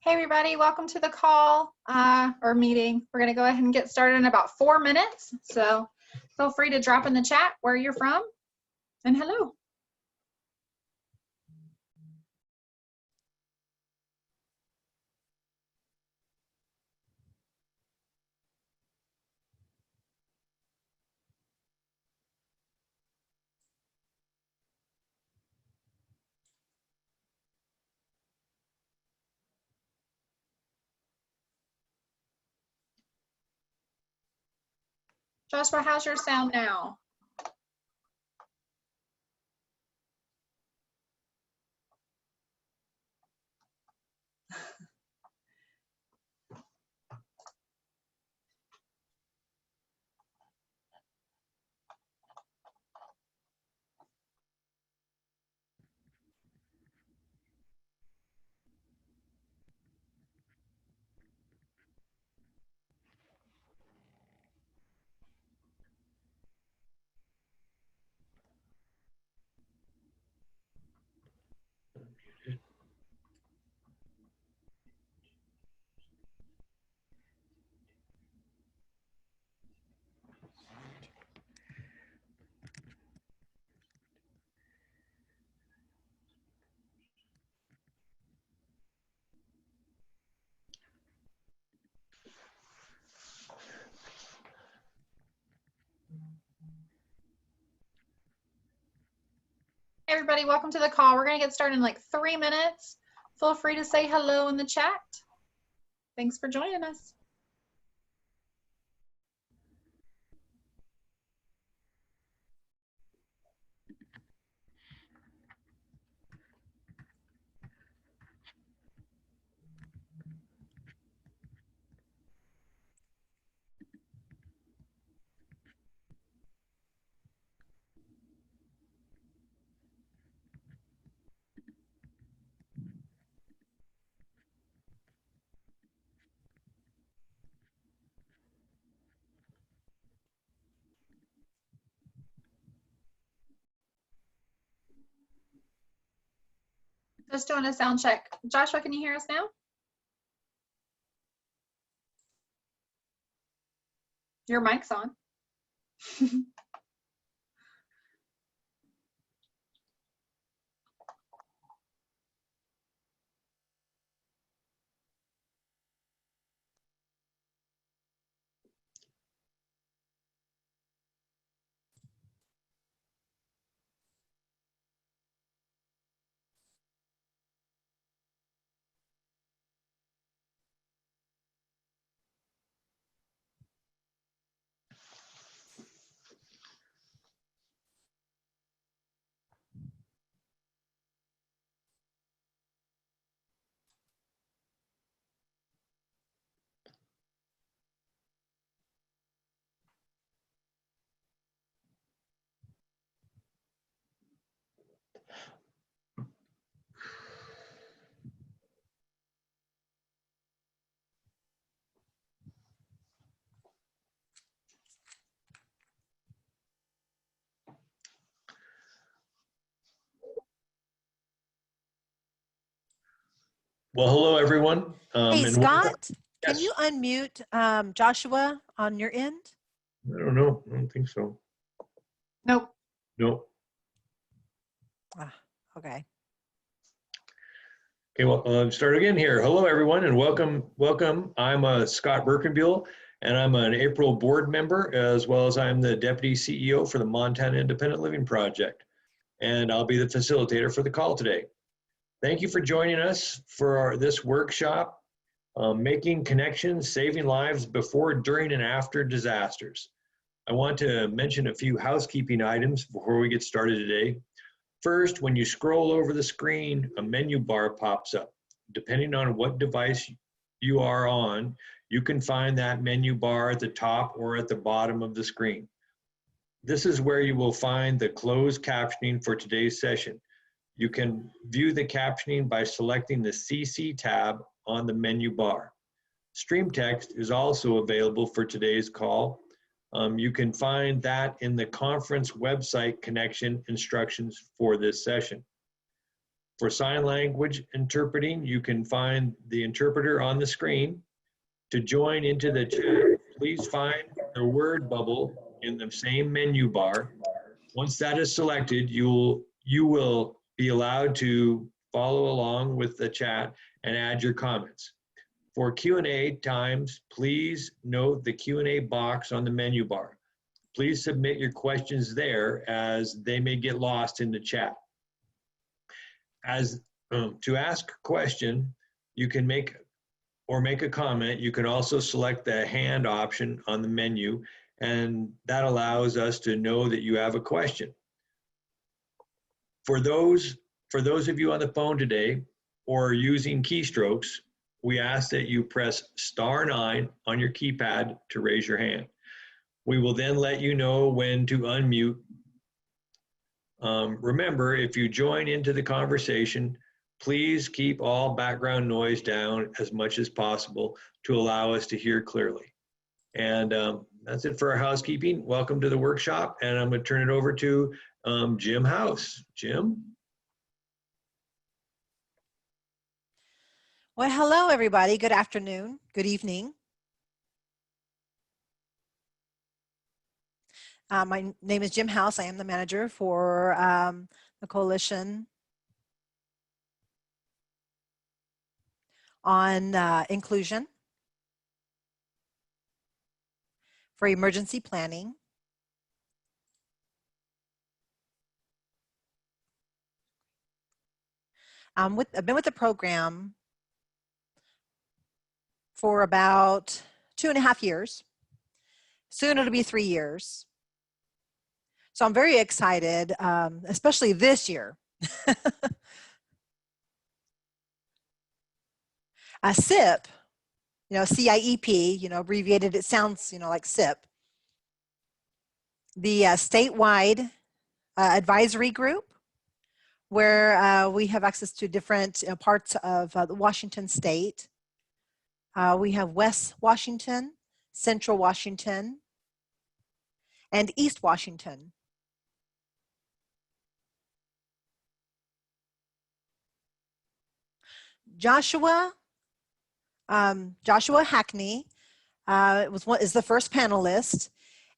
Hey everybody, welcome to the call or meeting. We're going to go ahead and get started in about 4 minutes. So feel free to drop in the chat where you're from and hello. Joshua, how's your sound now? Hey everybody, welcome to the call. We're going to get started in like 3 minutes. Feel free to say hello in the chat. Thanks for joining us. Just doing a sound check. Joshua, can you hear us now? Your mic's on. Well, hello, everyone. Hey, Scott, can Yes. you unmute Joshua on your end? I don't know. I don't think so. Nope. Nope. Ah, okay. Okay, well, start again here. Hello, everyone, and welcome. Welcome. I'm Scott Birkenbuell, and I'm an April board member, as well as I'm the Deputy CEO for the Montana Independent Living Project. And I'll be the facilitator for the call today. Thank you for joining us for this workshop, Making Connections, Saving Lives Before, During, and After Disasters. I want to mention a few housekeeping items before we get started today. First, when you scroll over the screen, a menu bar pops up. Depending on what device you are on, you can find that menu bar at the top or at the bottom of the screen. This is where you will find the closed captioning for today's session. You can view the captioning by selecting the CC tab on the menu bar. Stream text is also available for today's call. You can find that in the conference website connection instructions for this session. For sign language interpreting, you can find the interpreter on the screen. To join into the chat, please find the word bubble in the same menu bar. Once that is selected, you will be allowed to follow along with the chat and add your comments. For Q&A times, please note the Q&A box on the menu bar. Please submit your questions there as they may get lost in the chat. To ask a question, you can make a comment. You can also select the hand option on the menu, and that allows us to know that you have a question. For those of you on the phone today or using keystrokes, we ask that you press *9 on your keypad to raise your hand. We will then let you know when to unmute. Remember, if you join into the conversation, please keep all background noise down as much as possible to allow us to hear clearly. And that's it for our housekeeping. Welcome to the workshop, and I'm going to turn it over to Jim House. Jim? Well, hello, everybody. Good afternoon. Good evening. My name is Jim House. I am the manager for the Coalition on Inclusion for Emergency Planning. I've been with the program for about 2.5 years. Soon it'll be 3 years. So I'm very excited, especially this year. CIP, CIEP, abbreviated, it sounds, like CIP. The statewide advisory group, where we have access to different parts of the Washington state. We have West Washington, Central Washington, and East Washington. Joshua Hackney is the first panelist,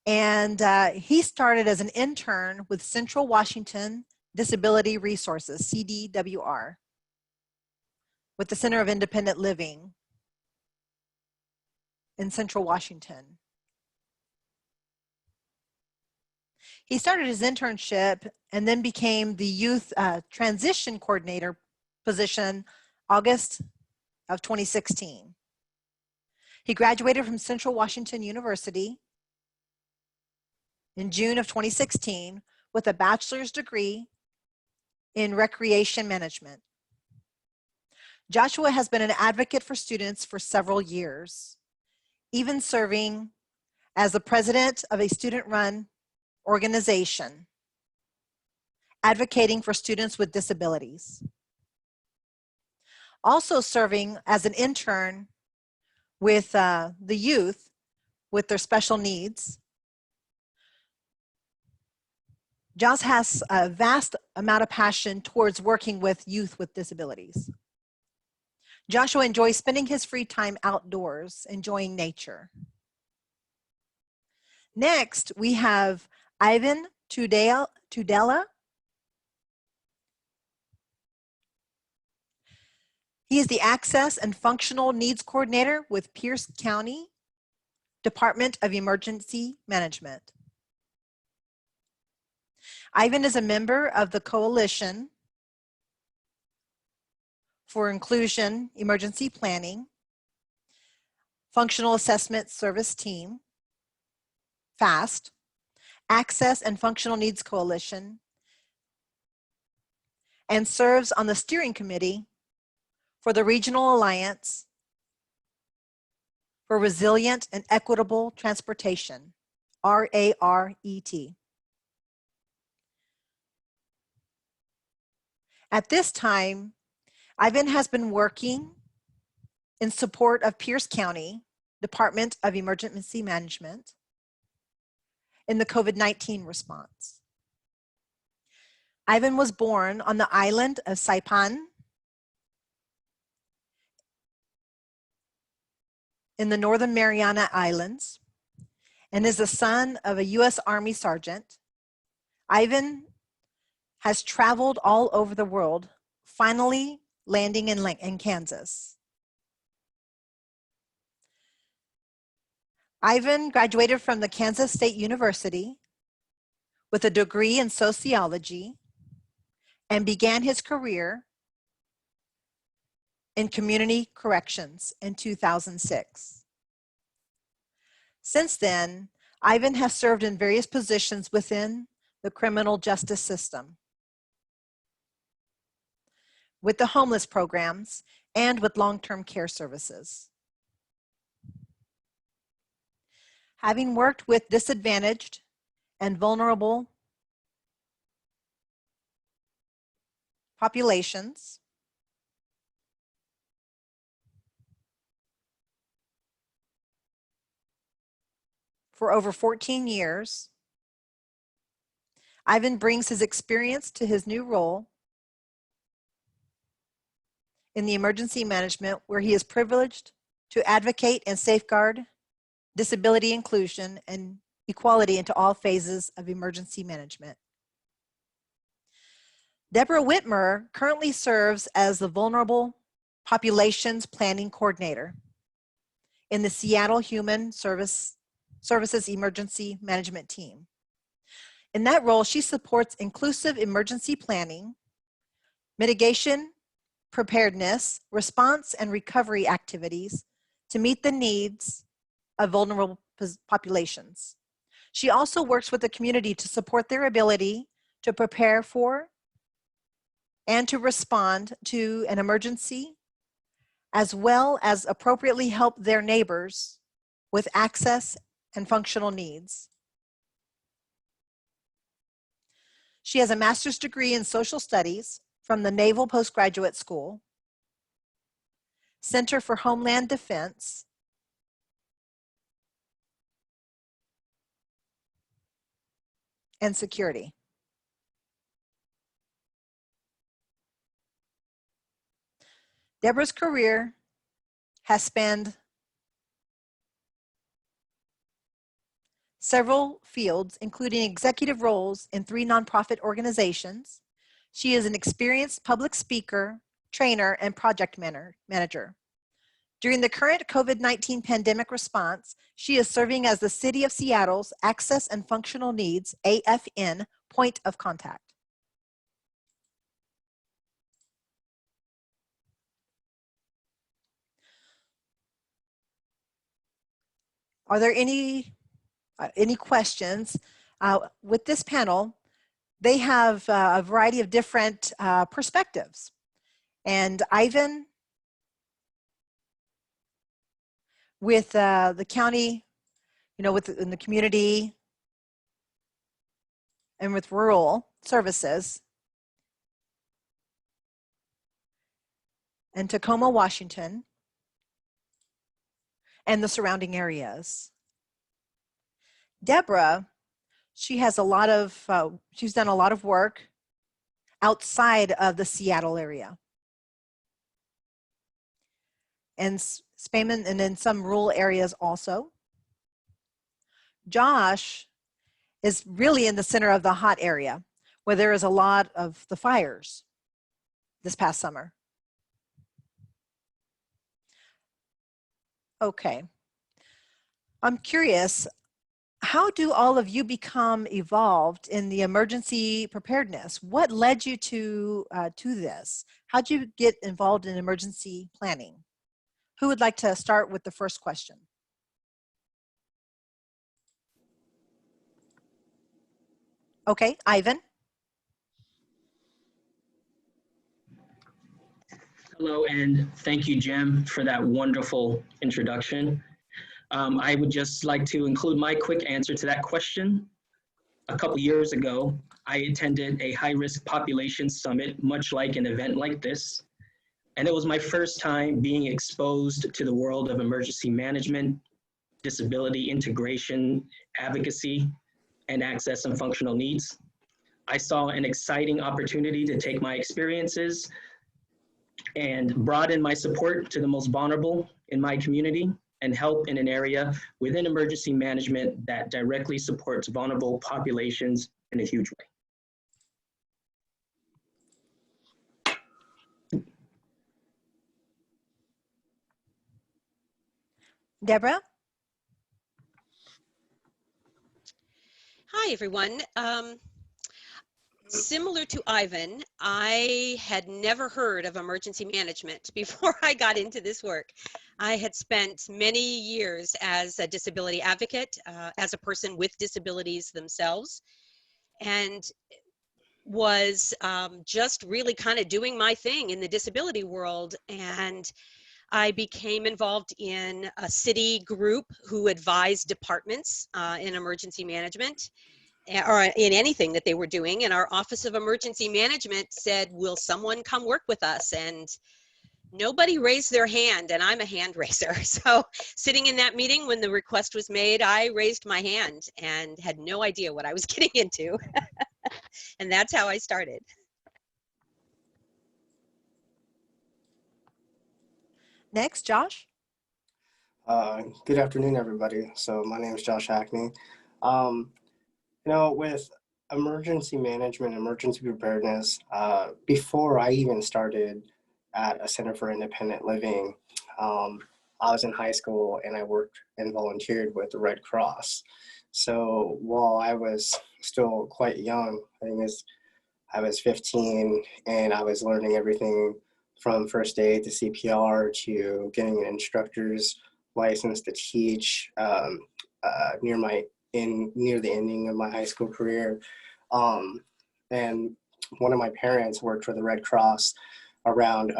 and he started as an intern with Central Washington Disability Resources, CDWR, with the Center of Independent Living in Central Washington. He started his internship and then became the youth transition coordinator position August of 2016. He graduated from Central Washington University in June of 2016 with a bachelor's degree in recreation management. Joshua has been an advocate for students for several years, even serving as the president of a student-run organization advocating for students with disabilities. Also serving as an intern with the youth with their special needs. Josh has a vast amount of passion towards working with youth with disabilities. Joshua enjoys spending his free time outdoors, enjoying nature. Next, we have Ivan Tudela. He is the Access and Functional Needs Coordinator with Pierce County Department of Emergency Management. Ivan is a member of the Coalition for Inclusion Emergency Planning, Functional Assessment Service Team, FAST, Access and Functional Needs Coalition, and serves on the steering committee for the Regional Alliance for Resilient and Equitable Transportation, RARET. At this time, Ivan has been working in support of Pierce County Department of Emergency Management in the COVID-19 response. Ivan was born on the island of Saipan in the Northern Mariana Islands and is the son of a U.S. Army sergeant. Ivan has traveled all over the world, finally landing in Kansas. Ivan graduated from the Kansas State University with a degree in sociology and began his career in community corrections in 2006. Since then, Ivan has served in various positions within the criminal justice system, with the homeless programs, and with long-term care services. Having worked with disadvantaged and vulnerable populations, for over 14 years, Ivan brings his experience to his new role in the emergency management, where he is privileged to advocate and safeguard disability inclusion and equality into all phases of emergency management. Deborah Whitmer currently serves as the Vulnerable Populations Planning Coordinator in the Seattle Human Services Emergency Management Team. In that role, she supports inclusive emergency planning, mitigation, preparedness, response, and recovery activities to meet the needs of vulnerable populations. She also works with the community to support their ability to prepare for and to respond to an emergency, as well as appropriately help their neighbors with access and functional needs. She has a master's degree in social studies from the Naval Postgraduate School, Center for Homeland Defense, and Security. Deborah's career has spanned several fields, including executive roles in 3 nonprofit organizations. She is an experienced public speaker, trainer, and project manager. During the current COVID-19 pandemic response, she is serving as the City of Seattle's Access and Functional Needs, AFN, point of contact. Are there any questions? With this panel, they have a variety of different perspectives. And Ivan, with the county, in the community and with rural services, and Tacoma, Washington, and the surrounding areas. Deborah, she has she's done a lot of work outside of the Seattle area, and Spain, and in some rural areas also. Josh is really in the center of the hot area, where there is a lot of the fires this past summer. Okay, I'm curious, how do all of you become involved in the emergency preparedness? What led you to this? How'd you get involved in emergency planning? Who would like to start with the first question? Okay, Ivan. Hello, and thank you, Jim, for that wonderful introduction. I would just like to include my quick answer to that question. A couple years ago, I attended a high-risk population summit, much like an event like this. And it was my first time being exposed to the world of emergency management, disability integration, advocacy, and access and functional needs. I saw an exciting opportunity to take my experiences and broaden my support to the most vulnerable in my community and help in an area within emergency management that directly supports vulnerable populations in a huge way. Deborah? Hi, everyone. Similar to Ivan, I had never heard of emergency management before I got into this work. I had spent many years as a disability advocate, as a person with disabilities themselves, and was just really kind of doing my thing in the disability world. And I became involved in a city group who advised departments in emergency management, or in anything that they were doing. And our Office of Emergency Management said, will someone come work with us? And nobody raised their hand, and I'm a hand raiser. So sitting in that meeting when the request was made, I raised my hand and had no idea what I was getting into. And that's how I started. Next, Josh? Good afternoon, everybody. So my name is Josh Hackney. With emergency management, emergency preparedness, before I even started at a Center for Independent Living, I was in high school and I worked and volunteered with the Red Cross. So while I was still quite young, I was 15 and I was learning everything from first aid to CPR to getting an instructor's license to teach near the ending of my high school career. And one of my parents worked for the Red Cross around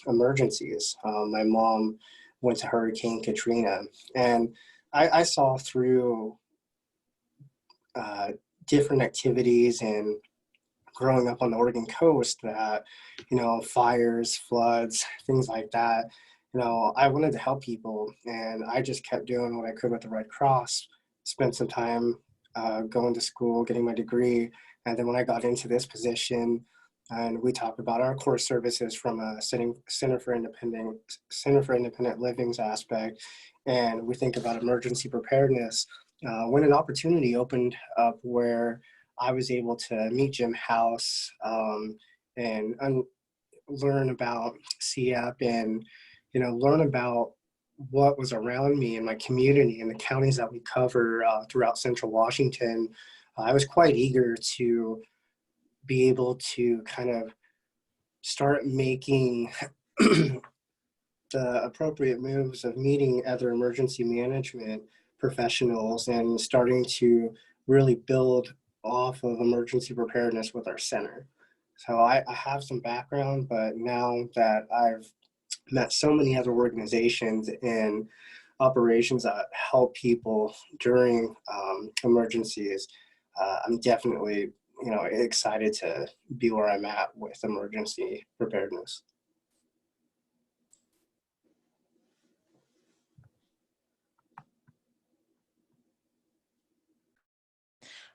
emergencies. My mom went to Hurricane Katrina, and I saw through different activities and growing up on the Oregon coast that, fires, floods, things like that, I wanted to help people, and I just kept doing what I could with the Red Cross, spent some time going to school, getting my degree, and then when I got into this position, and we talk about our core services from a Center for Independent Living's aspect, and we think about emergency preparedness, when an opportunity opened up where I was able to meet Jim House and learn about CEP and learn about what was around me in my community and the counties that we cover throughout Central Washington. I was quite eager to be able to kind of start making the appropriate moves of meeting other emergency management professionals and starting to really build off of emergency preparedness with our center. So I have some background, but now that I've met so many other organizations and operations that help people during emergencies, I'm definitely excited to be where I'm at with emergency preparedness.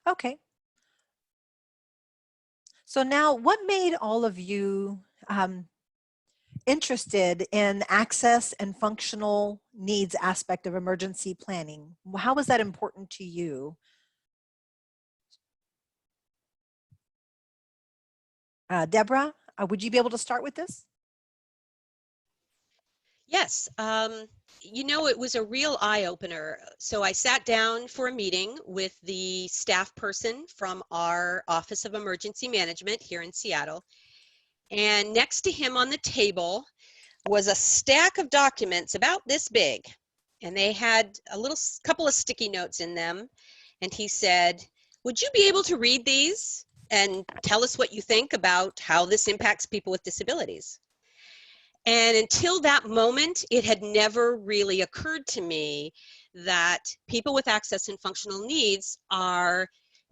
Okay. So now, what made all of you interested in access and functional needs aspect of emergency planning? How was that important to you? Deborah, would you be able to start with this? Yes, it was a real eye-opener. So I sat down for a meeting with the staff person from our Office of Emergency Management here in Seattle. And next to him on the table was a stack of documents about this big. And they had a couple of sticky notes in them. And he said, would you be able to read these and tell us what you think about how this impacts people with disabilities? And until that moment, it had never really occurred to me that people with access and functional needs are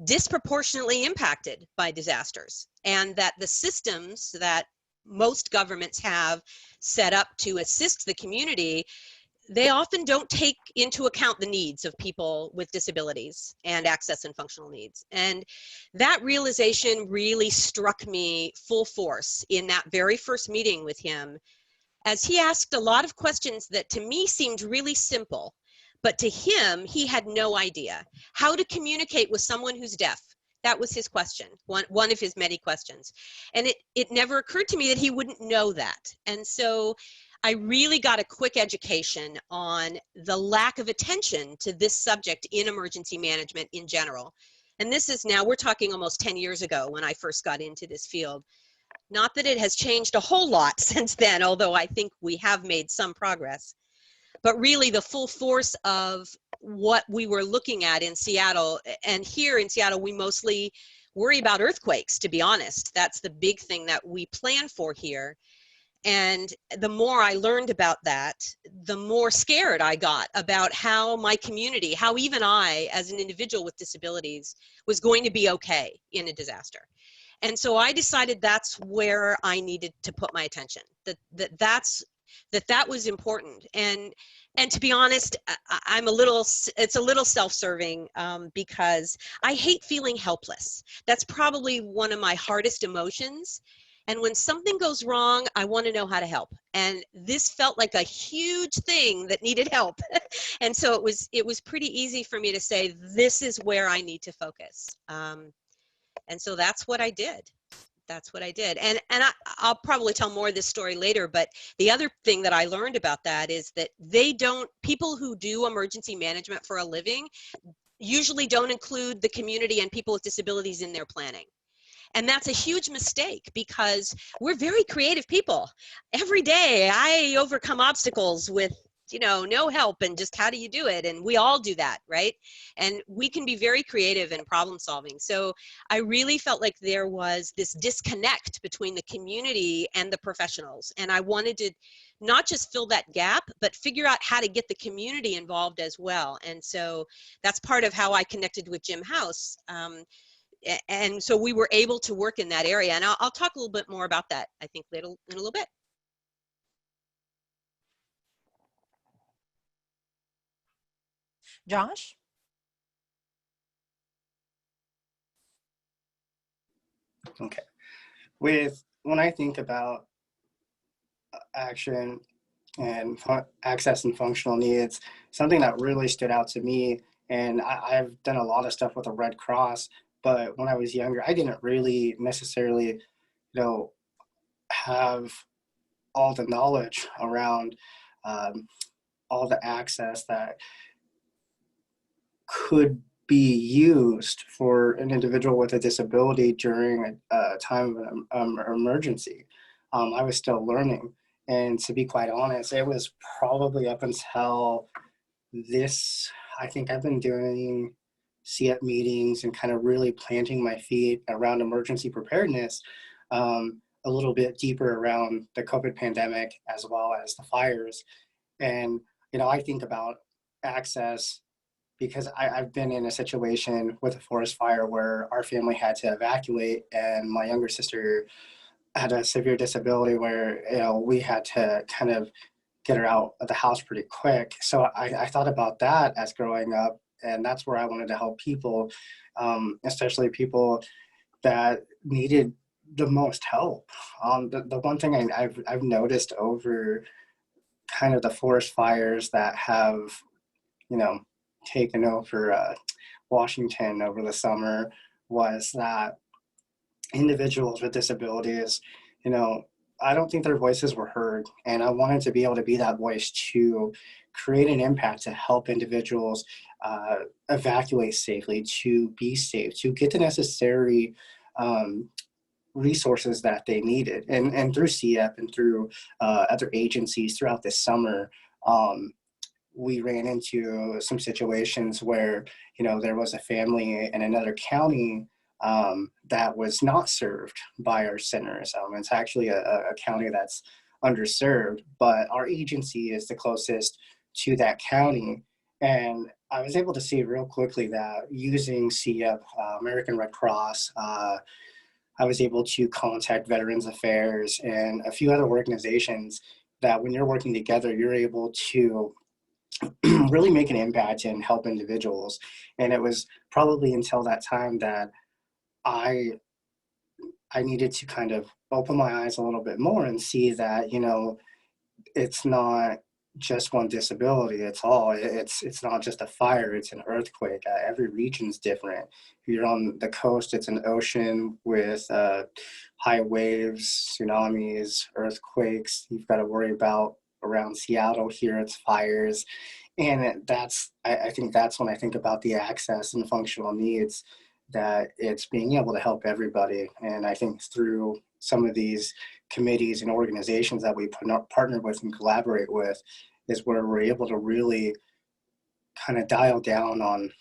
disproportionately impacted by disasters, and that the systems that most governments have set up to assist the community they often don't take into account the needs of people with disabilities and access and functional needs. And that realization really struck me full force in that very first meeting with him, as he asked a lot of questions that to me seemed really simple, but to him, he had no idea how to communicate with someone who's deaf. That was his question, one of his many questions. And it never occurred to me that he wouldn't know that. And so I really got a quick education on the lack of attention to this subject in emergency management in general. And this is now, we're talking almost 10 years ago when I first got into this field. Not that it has changed a whole lot since then, although I think we have made some progress. But really the full force of what we were looking at in Seattle, and here in Seattle, we mostly worry about earthquakes, to be honest. That's the big thing that we plan for here. And the more I learned about that, the more scared I got about how my community, how even I, as an individual with disabilities, was going to be okay in a disaster. And so I decided that's where I needed to put my attention, that was important. And to be honest, it's a little self-serving because I hate feeling helpless. That's probably one of my hardest emotions. And when something goes wrong, I want to know how to help. And this felt like a huge thing that needed help. And so it was pretty easy for me to say, this is where I need to focus. And so that's what I did. That's what I did. And I'll probably tell more of this story later, but the other thing that I learned about that is that people who do emergency management for a living usually don't include the community and people with disabilities in their planning. And that's a huge mistake because we're very creative people. Every day I overcome obstacles with, no help and just how do you do it? And we all do that, right? And we can be very creative in problem solving. So I really felt like there was this disconnect between the community and the professionals. And I wanted to not just fill that gap, but figure out how to get the community involved as well. And so that's part of how I connected with Jim House. And so we were able to work in that area. And I'll talk a little bit more about that, I think, later in a little bit. Josh? Okay. When I think about action and access and functional needs, something that really stood out to me, and I've done a lot of stuff with the Red Cross, but when I was younger, I didn't really necessarily, have all the knowledge around all the access that could be used for an individual with a disability during a time of emergency. I was still learning. And to be quite honest, it was probably up until this, I think I've been doing CEP meetings and kind of really planting my feet around emergency preparedness a little bit deeper around the COVID pandemic as well as the fires. And, I think about access because I've been in a situation with a forest fire where our family had to evacuate and my younger sister had a severe disability where, we had to kind of get her out of the house pretty quick. So I thought about that as growing up, and that's where I wanted to help people, especially people that needed the most help. The one thing I've noticed over kind of the forest fires that have, taken over Washington over the summer was that individuals with disabilities, I don't think their voices were heard. And I wanted to be able to be that voice to create an impact to help individuals evacuate safely, to be safe, to get the necessary resources that they needed. And through CEP and through other agencies throughout this summer, we ran into some situations where, there was a family in another county that was not served by our centers. It's actually a county that's underserved, but our agency is the closest to that county. And I was able to see real quickly that using CEP, American Red Cross, I was able to contact Veterans Affairs and a few other organizations that when you're working together, you're able to really make an impact and help individuals. And it was probably until that time that I needed to kind of open my eyes a little bit more and see that, you know, it's not just one disability. It's not just a fire, it's an earthquake. Every region's different. If you're on the coast, it's an ocean with high waves, tsunamis, earthquakes. You've got to worry about around Seattle here, it's fires. And I think that's when I think about the access and functional needs, that it's being able to help everybody. And I think through some of these committees and organizations that we partner with and collaborate with is where we're able to really kind of dial down on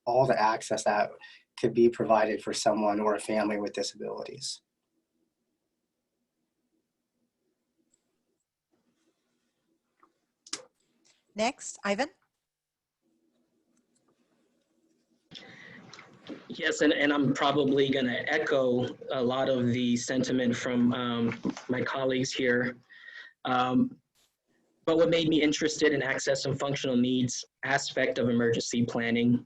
all the access that could be provided for someone or a family with disabilities. Next, Ivan. Yes, and I'm probably going to echo a lot of the sentiment from my colleagues here. But what made me interested in access and functional needs aspect of emergency planning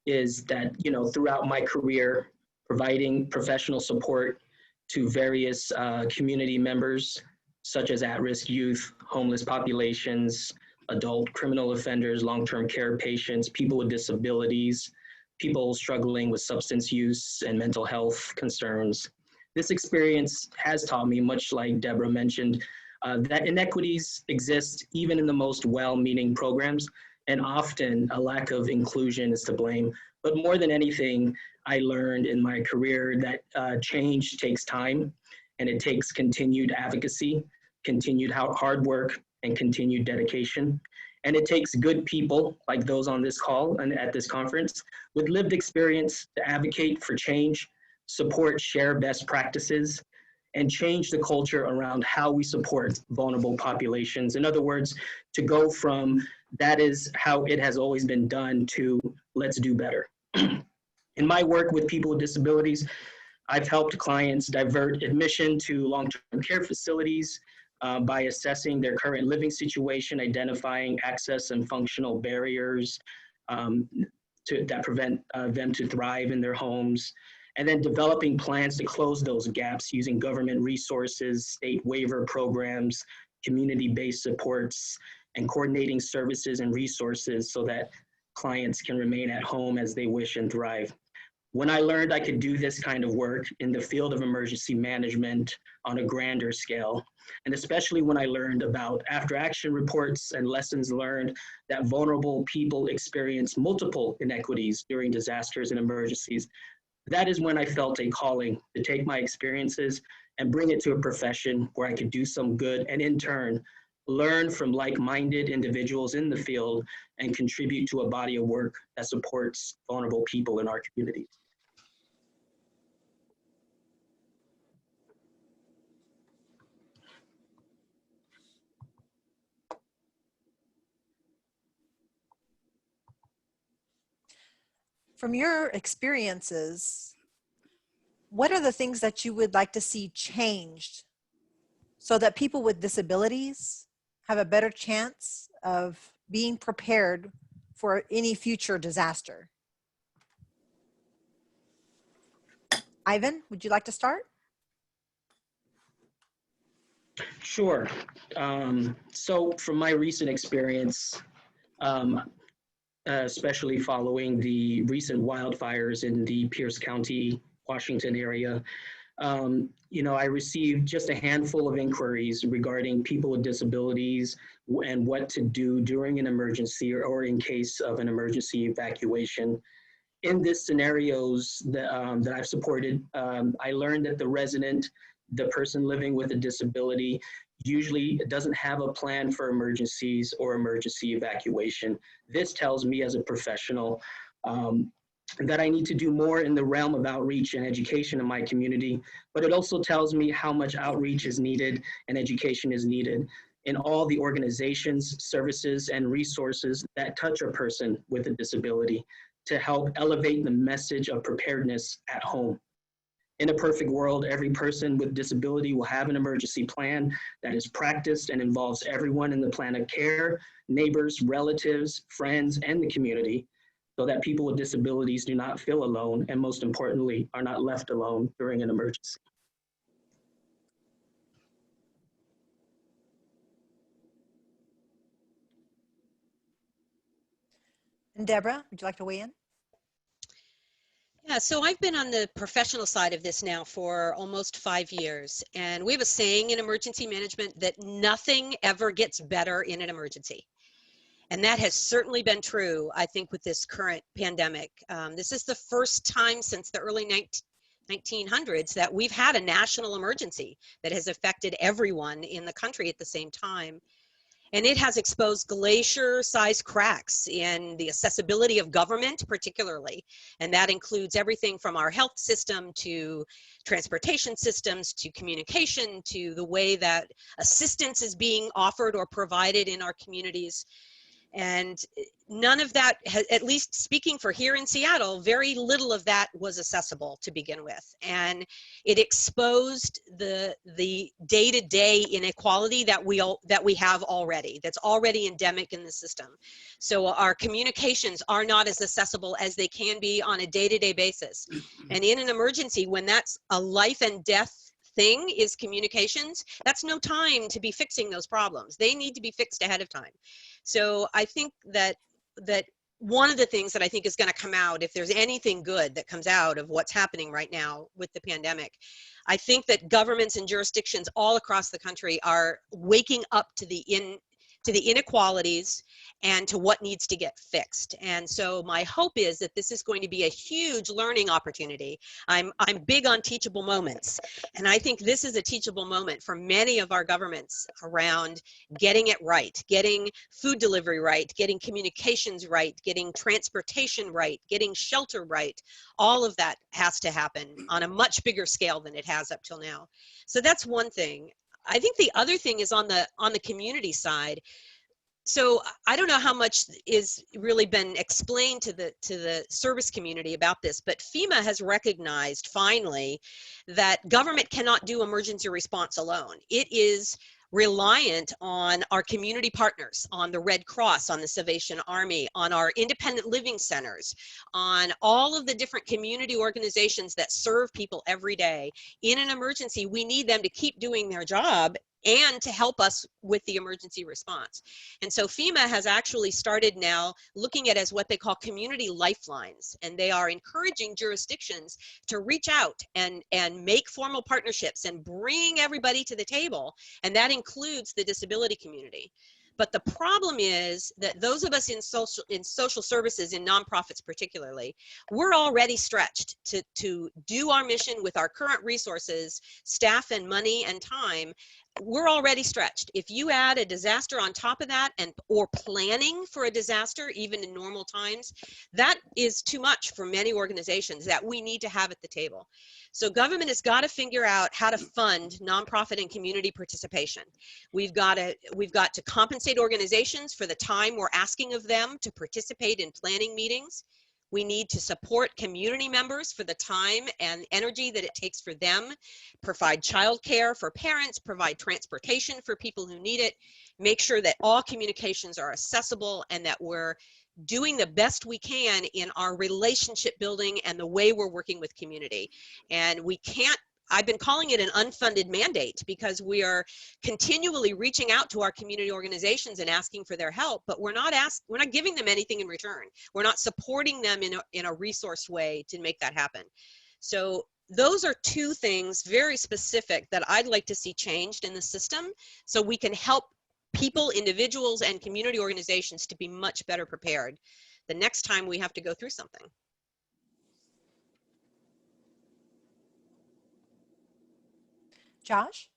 is that, you know, throughout my career, providing professional support to various community members, such as at-risk youth, homeless populations, adult criminal offenders, long-term care patients, people with disabilities, people struggling with substance use and mental health concerns. This experience has taught me, much like Deborah mentioned, that inequities exist even in the most well-meaning programs, and often a lack of inclusion is to blame. But more than anything, I learned in my career that change takes time, and it takes continued advocacy, continued hard work, and continued dedication. And it takes good people like those on this call and at this conference with lived experience to advocate for change, support, share best practices, and change the culture around how we support vulnerable populations. In other words, to go from that is how it has always been done to let's do better. In my work with people with disabilities, I've helped clients divert admission to long-term care facilities by assessing their current living situation, identifying access and functional barriers that prevent them to thrive in their homes, and then developing plans to close those gaps using government resources, state waiver programs, community-based supports, and coordinating services and resources so that clients can remain at home as they wish and thrive. When I learned I could do this kind of work in the field of emergency management on a grander scale, and especially when I learned about after-action reports and lessons learned that vulnerable people experience multiple inequities during disasters and emergencies, that is when I felt a calling to take my experiences and bring it to a profession where I could do some good and in turn, learn from like-minded individuals in the field and contribute to a body of work that supports vulnerable people in our communities. From your experiences, what are the things that you would like to see changed so that people with disabilities have a better chance of being prepared for any future disaster? Ivan, would you like to start? Sure. So from my recent experience, especially following the recent wildfires in the Pierce County, Washington area, you know, I received just a handful of inquiries regarding people with disabilities and what to do during an emergency or in case of an emergency evacuation. In these scenarios that I've supported, I learned that the person living with a disability usually doesn't have a plan for emergencies or emergency evacuation. This tells me as a professional that I need to do more in the realm of outreach and education in my community, but it also tells me how much outreach is needed and education is needed in all the organizations, services, and resources that touch a person with a disability to help elevate the message of preparedness at home. In a perfect world, every person with disability will have an emergency plan that is practiced and involves everyone in the plan of care, neighbors, relatives, friends, and the community, so that people with disabilities do not feel alone, and most importantly, are not left alone during an emergency. And Deborah, would you like to weigh in? Yeah, so I've been on the professional side of this now for almost 5 years, and we have a saying in emergency management that nothing ever gets better in an emergency. And that has certainly been true, I think, with this current pandemic. This is the first time since the early 1900s that we've had a national emergency that has affected everyone in the country at the same time. And it has exposed glacier-sized cracks in the accessibility of government, particularly. And that includes everything from our health system to transportation systems to communication to the way that assistance is being offered or provided in our communities. And none of that, at least speaking for here in Seattle, very little of that was accessible to begin with. And it exposed the day-to-day inequality that we have already, that's already endemic in the system. So our communications are not as accessible as they can be on a day-to-day basis. And in an emergency, when that's a life and death thing is communications, that's no time to be fixing those problems. They need to be fixed ahead of time. So I think that one of the things that I think is going to come out, if there's anything good that comes out of what's happening right now with the pandemic, I think that governments and jurisdictions all across the country are waking up to the inequalities and to what needs to get fixed. And so my hope is that this is going to be a huge learning opportunity. I'm big on teachable moments, and I think this is a teachable moment for many of our governments around getting it right, getting food delivery right, getting communications right, getting transportation right, getting shelter right. All of that has to happen on a much bigger scale than it has up till now. So that's one thing. I think the other thing is on the community side. So I don't know how much is really been explained to the service community about this, but FEMA has recognized finally that government cannot do emergency response alone. It is reliant on our community partners, on the Red Cross, on the Salvation Army, on our independent living centers, on all of the different community organizations that serve people every day. In an emergency, we need them to keep doing their job and to help us with the emergency response. And so FEMA has actually started now looking at as what they call community lifelines, and they are encouraging jurisdictions to reach out and make formal partnerships and bring everybody to the table, and that includes the disability community. But the problem is that those of us in social services, in nonprofits particularly, we're already stretched to do our mission with our current resources, staff and money and time. We're already stretched. If you add a disaster on top of that, or planning for a disaster, even in normal times, that is too much for many organizations that we need to have at the table. So government has got to figure out how to fund nonprofit and community participation. We've got to compensate organizations for the time we're asking of them to participate in planning meetings. We need to support community members for the time and energy that it takes for them, provide childcare for parents, provide transportation for people who need it, make sure that all communications are accessible and that we're doing the best we can in our relationship building and the way we're working with community. And we can't, I've been calling it an unfunded mandate because we are continually reaching out to our community organizations and asking for their help, but we're not giving them anything in return. We're not supporting them in a resource way to make that happen. So those are two things very specific that I'd like to see changed in the system so we can help people, individuals, and community organizations to be much better prepared the next time we have to go through something. Josh?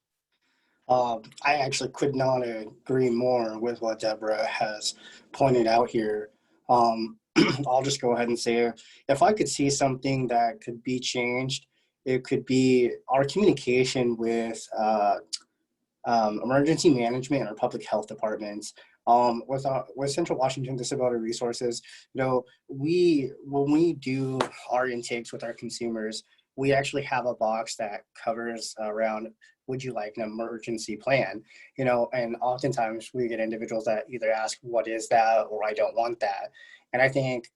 I actually could not agree more with what Deborah has pointed out here. I'll just go ahead and say, if I could see something that could be changed, it could be our communication with emergency management and our public health departments. With Central Washington Disability Resources, when we do our intakes with our consumers, we actually have a box that covers around, would you like an emergency plan? You know, and oftentimes we get individuals that either ask, what is that? Or I don't want that. And I think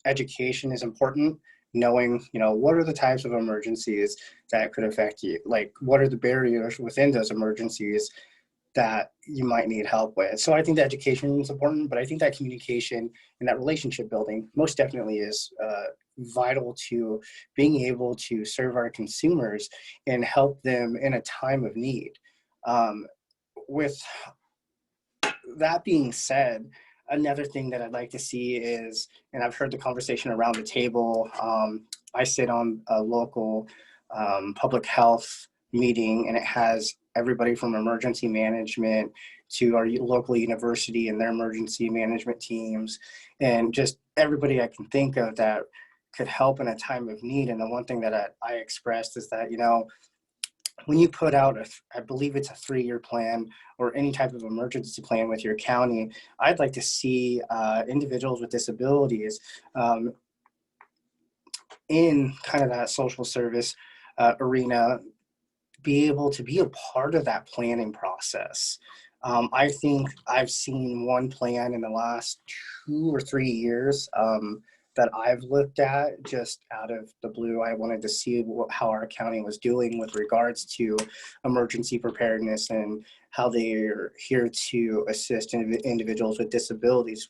education is important, knowing, you know, what are the types of emergencies that could affect you? Like, what are the barriers within those emergencies that you might need help with? So I think that education is important, but I think that communication and that relationship building most definitely is vital to being able to serve our consumers and help them in a time of need. With that being said, another thing that I'd like to see is, and I've heard the conversation around the table, I sit on a local public health meeting, and it has everybody from emergency management to our local university and their emergency management teams, and just everybody I can think of that could help in a time of need. And the one thing that I expressed is that, you know, when you put out, I believe it's a 3-year plan or any type of emergency plan with your county, I'd like to see individuals with disabilities in kind of that social service arena be able to be a part of that planning process. I think I've seen one plan in the last 2 or 3 years that I've looked at just out of the blue. I wanted to see how our county was doing with regards to emergency preparedness and how they're here to assist individuals with disabilities.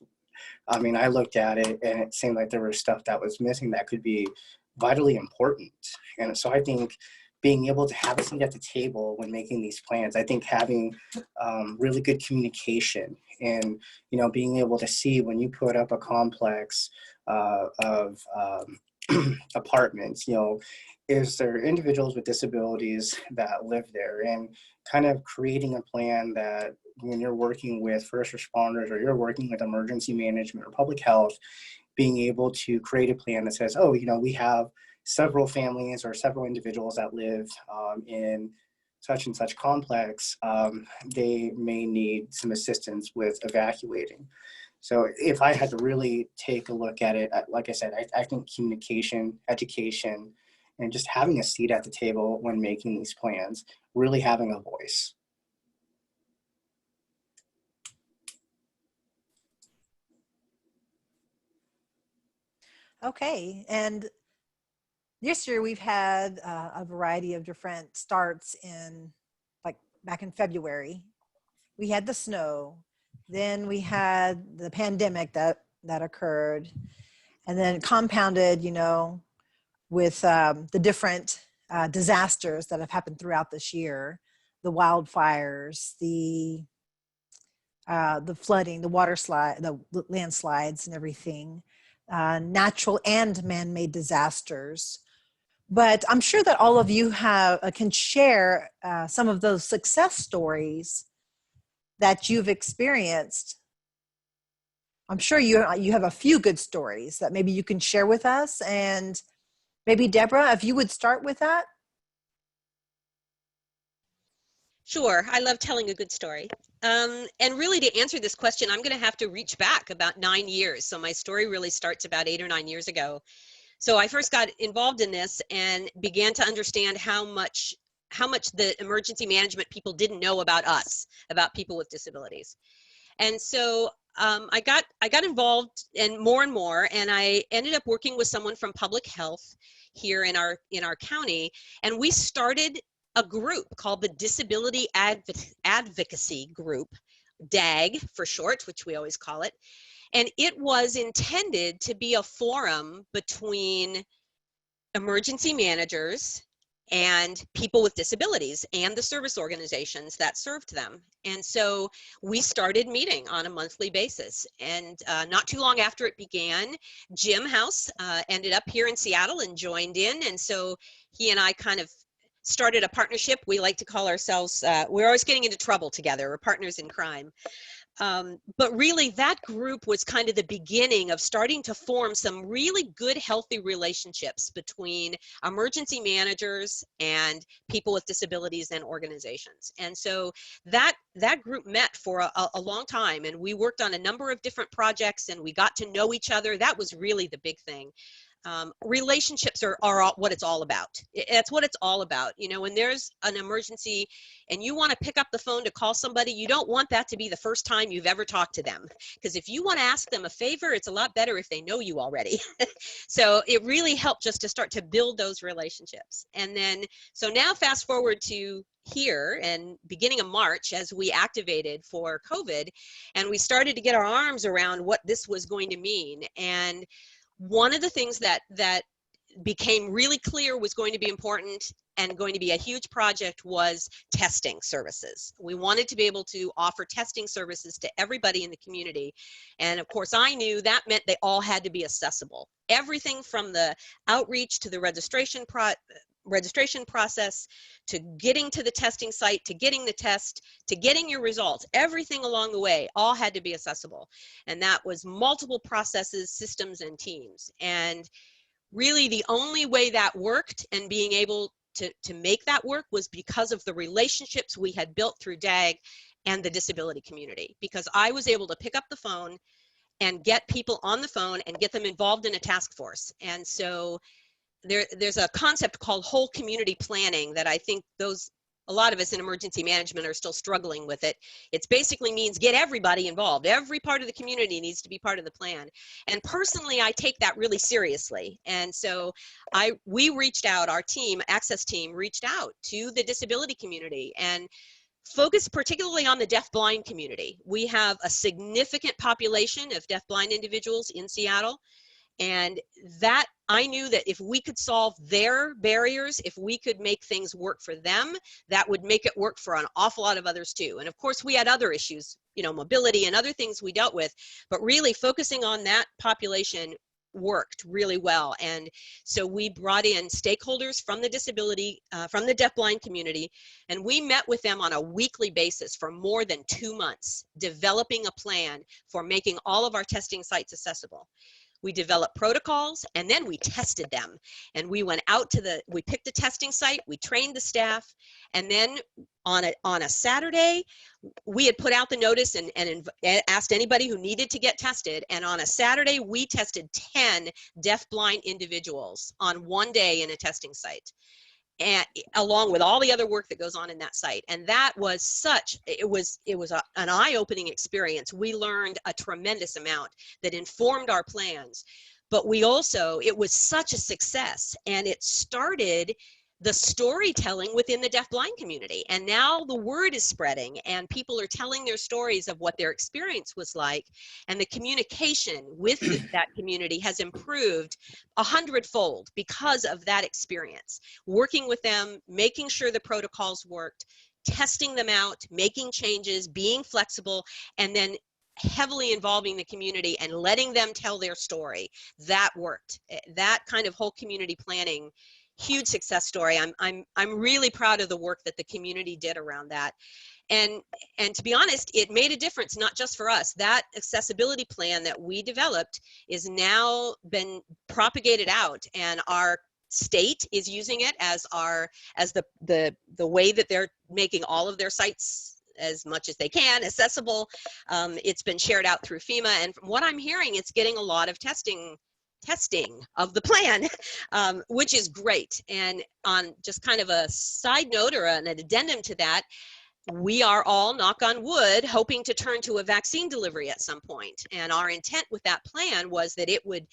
I mean, I looked at it and it seemed like there was stuff that was missing that could be vitally important. And so I think being able to have a seat at the table when making these plans, I think having really good communication and, you know, being able to see when you put up a complex of apartments, you know, is there individuals with disabilities that live there, and kind of creating a plan that when you're working with first responders or you're working with emergency management or public health, being able to create a plan that says, oh, you know, we have several families or several individuals that live in such and such complex, they may need some assistance with evacuating. So if I had to really take a look at it, like I said, I think communication, education, and just having a seat at the table when making these plans, really having a voice. Okay, and this year we've had a variety of different starts in, like back in February, we had the snow, then we had the pandemic that occurred, and then compounded, you know, with the different disasters that have happened throughout this year, the wildfires, the flooding, the water slide, the landslides and everything, natural and man-made disasters. But I'm sure that all of you can share some of those success stories that you've experienced. I'm sure you have a few good stories that maybe you can share with us. And maybe Deborah, if you would start with that. Sure, I love telling a good story. And really, to answer this question, I'm going to have to reach back about 9 years. So my story really starts about 8 or 9 years ago. So I first got involved in this and began to understand how much the emergency management people didn't know about us, about people with disabilities. And so I got involved and more, and I ended up working with someone from public health here in our county, and we started a group called the Disability Advocacy Group, DAG for short, which we always call it. And it was intended to be a forum between emergency managers and people with disabilities and the service organizations that served them. And so we started meeting on a monthly basis. And not too long after it began, Jim House ended up here in Seattle and joined in. And so he and I kind of started a partnership. We like to call ourselves, we're always getting into trouble together. We're partners in crime. But really, that group was kind of the beginning of starting to form some really good, healthy relationships between emergency managers and people with disabilities and organizations. And so that group met for a long time, and we worked on a number of different projects, and we got to know each other. That was really the big thing. Relationships are what it's all about. That's what it's all about. You know, when there's an emergency and you want to pick up the phone to call somebody, you don't want that to be the first time you've ever talked to them. Because if you want to ask them a favor, it's a lot better if they know you already. So it really helped just to start to build those relationships. And then, so now fast forward to here and beginning of March as we activated for COVID, and we started to get our arms around what this was going to mean. And one of the things that became really clear was going to be important and going to be a huge project was testing services. We wanted to be able to offer testing services to everybody in the community. And of course, I knew that meant they all had to be accessible. Everything from the outreach to the registration process, to getting to the testing site, to getting the test, to getting your results, everything along the way, all had to be accessible. And that was multiple processes, systems, and teams. And really the only way that worked and being able to make that work was because of the relationships we had built through DAG and the disability community. Because I was able to pick up the phone and get people on the phone and get them involved in a task force. And so there's a concept called whole community planning that I think a lot of us in emergency management are still struggling with it. It basically means get everybody involved. Every part of the community needs to be part of the plan. And personally, I take that really seriously. And so we reached out, our team, Access team, reached out to the disability community and focused particularly on the deaf-blind community. We have a significant population of deaf-blind individuals in Seattle. And that I knew that if we could solve their barriers, if we could make things work for them, that would make it work for an awful lot of others too. And of course, we had other issues, you know, mobility and other things we dealt with, but really focusing on that population worked really well. And so we brought in stakeholders from the disability, from the deafblind community, and we met with them on a weekly basis for more than 2 months, developing a plan for making all of our testing sites accessible. We developed protocols and then we tested them. And we went out to we picked a testing site, we trained the staff, and then on a Saturday, we had put out the notice and asked anybody who needed to get tested. And on a Saturday, we tested 10 deaf-blind individuals on one day in a testing site, and along with all the other work that goes on in that site. And that was it was an eye-opening experience. We learned a tremendous amount that informed our plans, but it was such a success, and it started the storytelling within the deaf-blind community. And now the word is spreading and people are telling their stories of what their experience was like. And the communication with that community has improved 100-fold because of that experience. Working with them, making sure the protocols worked, testing them out, making changes, being flexible, and then heavily involving the community and letting them tell their story. That worked. That kind of whole community planning, huge success story. I'm really proud of the work that the community did around that. And to be honest, it made a difference, not just for us. That accessibility plan that we developed is now been propagated out, and our state is using it as the way that they're making all of their sites as much as they can accessible. It's been shared out through FEMA, and from what I'm hearing, it's getting a lot of testing of the plan, which is great. And on just kind of a side note or an addendum to that, we are all, knock on wood, hoping to turn to a vaccine delivery at some point. And our intent with that plan was that it would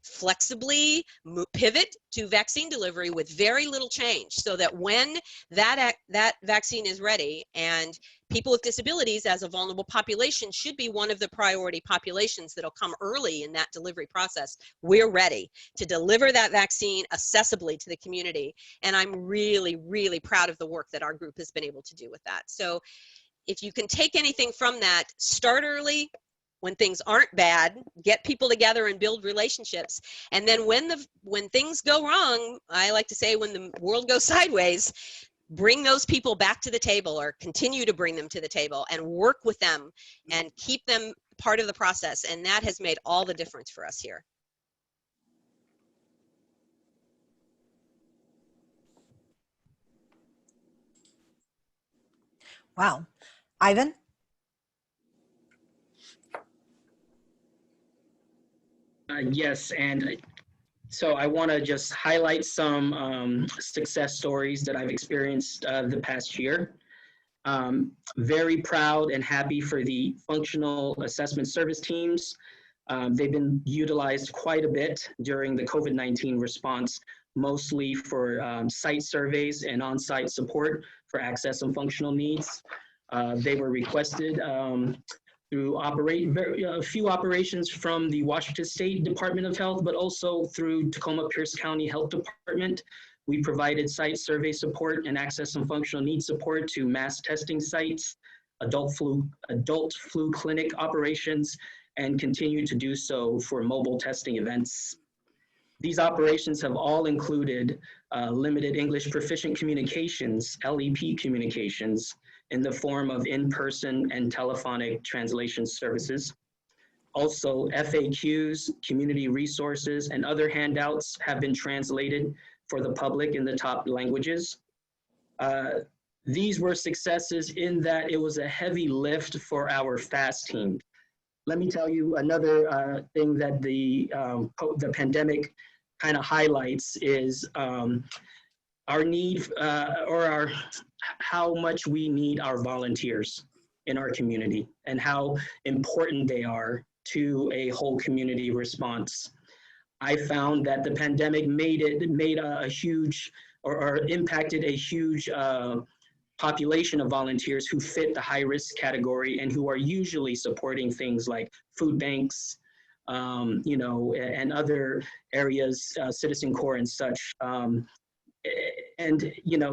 flexibly pivot to vaccine delivery with very little change, so that when that vaccine is ready, and people with disabilities as a vulnerable population should be one of the priority populations that'll come early in that delivery process, we're ready to deliver that vaccine accessibly to the community. And I'm really, really proud of the work that our group has been able to do with that. So if you can take anything from that, start early, when things aren't bad, get people together and build relationships. And then when things go wrong, I like to say when the world goes sideways, bring those people back to the table, or continue to bring them to the table and work with them and keep them part of the process. And that has made all the difference for us here. Wow. Ivan? Yes, and So I want to just highlight some success stories that I've experienced the past year. Very proud and happy for the functional assessment service teams. They've been utilized quite a bit during the COVID-19 response, mostly for site surveys and on-site support for access and functional needs. They were requested through a few operations from the Washington State Department of Health, but also through Tacoma Pierce County Health Department. We provided site survey support and access and functional needs support to mass testing sites, adult flu clinic operations, and continue to do so for mobile testing events. These operations have all included limited English proficient communications, LEP communications, in the form of in-person and telephonic translation services. Also, FAQs, community resources, and other handouts have been translated for the public in the top languages. These were successes in that it was a heavy lift for our FAST team. Let me tell you another thing that the pandemic kind of highlights is our need how much we need our volunteers in our community and how important they are to a whole community response. I found that the pandemic made a huge or impacted a huge population of volunteers who fit the high risk category and who are usually supporting things like food banks, and other areas, Citizen Corps and such.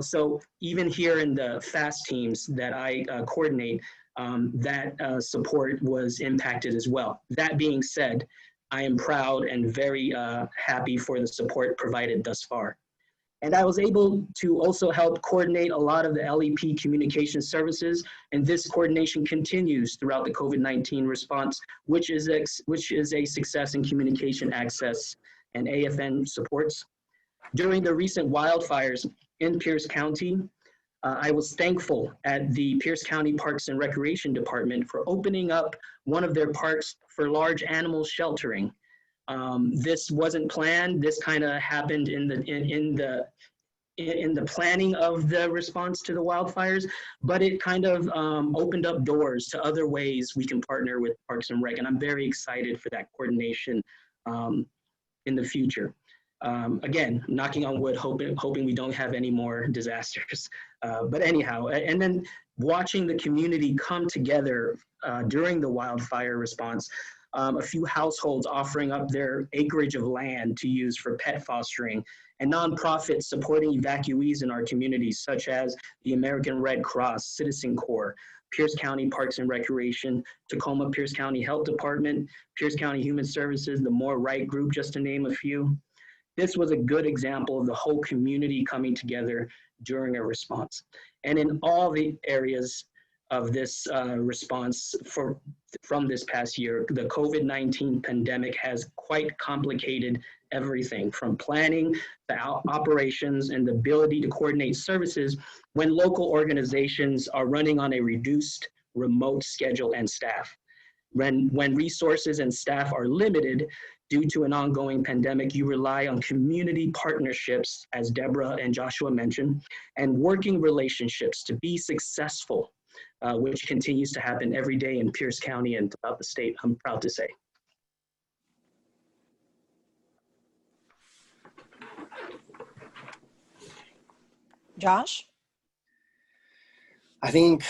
So even here in the FAST teams that I coordinate, that support was impacted as well. That being said, I am proud and very happy for the support provided thus far. And I was able to also help coordinate a lot of the LEP communication services, and this coordination continues throughout the COVID-19 response, which is a success in communication access and AFN supports. During the recent wildfires in Pierce County, I was thankful at the Pierce County Parks and Recreation Department for opening up one of their parks for large animal sheltering. This wasn't planned. This kind of happened in the planning of the response to the wildfires, but it kind of opened up doors to other ways we can partner with Parks and Rec, and I'm very excited for that coordination in the future. Again, knocking on wood, hoping we don't have any more disasters. But anyhow, and then watching the community come together during the wildfire response, a few households offering up their acreage of land to use for pet fostering, and nonprofits supporting evacuees in our communities, such as the American Red Cross, Citizen Corps, Pierce County Parks and Recreation, Tacoma Pierce County Health Department, Pierce County Human Services, the More Right Group, just to name a few. This was a good example of the whole community coming together during a response. And in all the areas of this response from this past year, the COVID-19 pandemic has quite complicated everything from planning to operations and the ability to coordinate services when local organizations are running on a reduced remote schedule and staff. When resources and staff are limited due to an ongoing pandemic, you rely on community partnerships, as Deborah and Joshua mentioned, and working relationships to be successful, which continues to happen every day in Pierce County and throughout the state, I'm proud to say. Josh? I think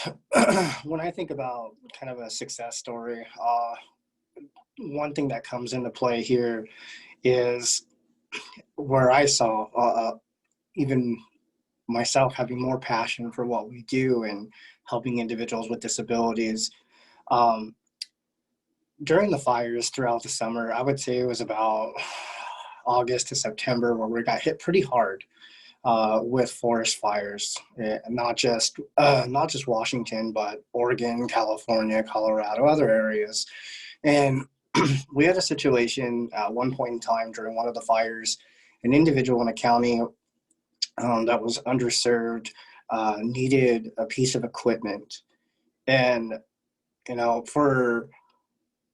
when I think about kind of a success story, one thing that comes into play here is where I saw even myself having more passion for what we do and helping individuals with disabilities. During the fires throughout the summer, I would say it was about August to September where we got hit pretty hard with forest fires, not just Washington, but Oregon, California, Colorado, other areas. And we had a situation at one point in time during one of the fires, an individual in a county that was underserved needed a piece of equipment. And, for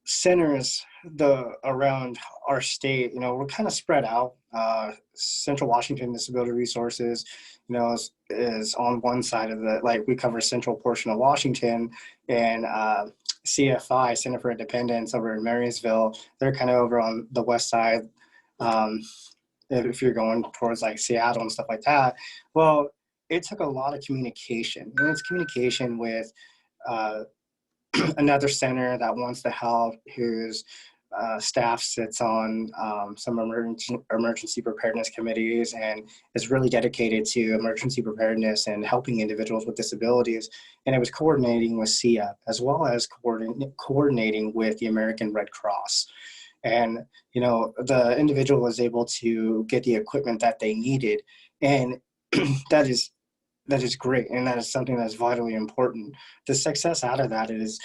centers around our state, we're kind of spread out. Central Washington Disability Resources, is on one side of we cover central portion of Washington, and CFI, Center for Independence, over in Marysville, they're kind of over on the west side. If you're going towards like Seattle and stuff like that. Well, it took a lot of communication, and it's communication with another center that wants to help, whose staff sits on some emergency preparedness committees and is really dedicated to emergency preparedness and helping individuals with disabilities. And it was coordinating with SIA, as well as coordinating with the American Red Cross. And, the individual was able to get the equipment that they needed. And that is great. And that is something that's vitally important. The success out of that is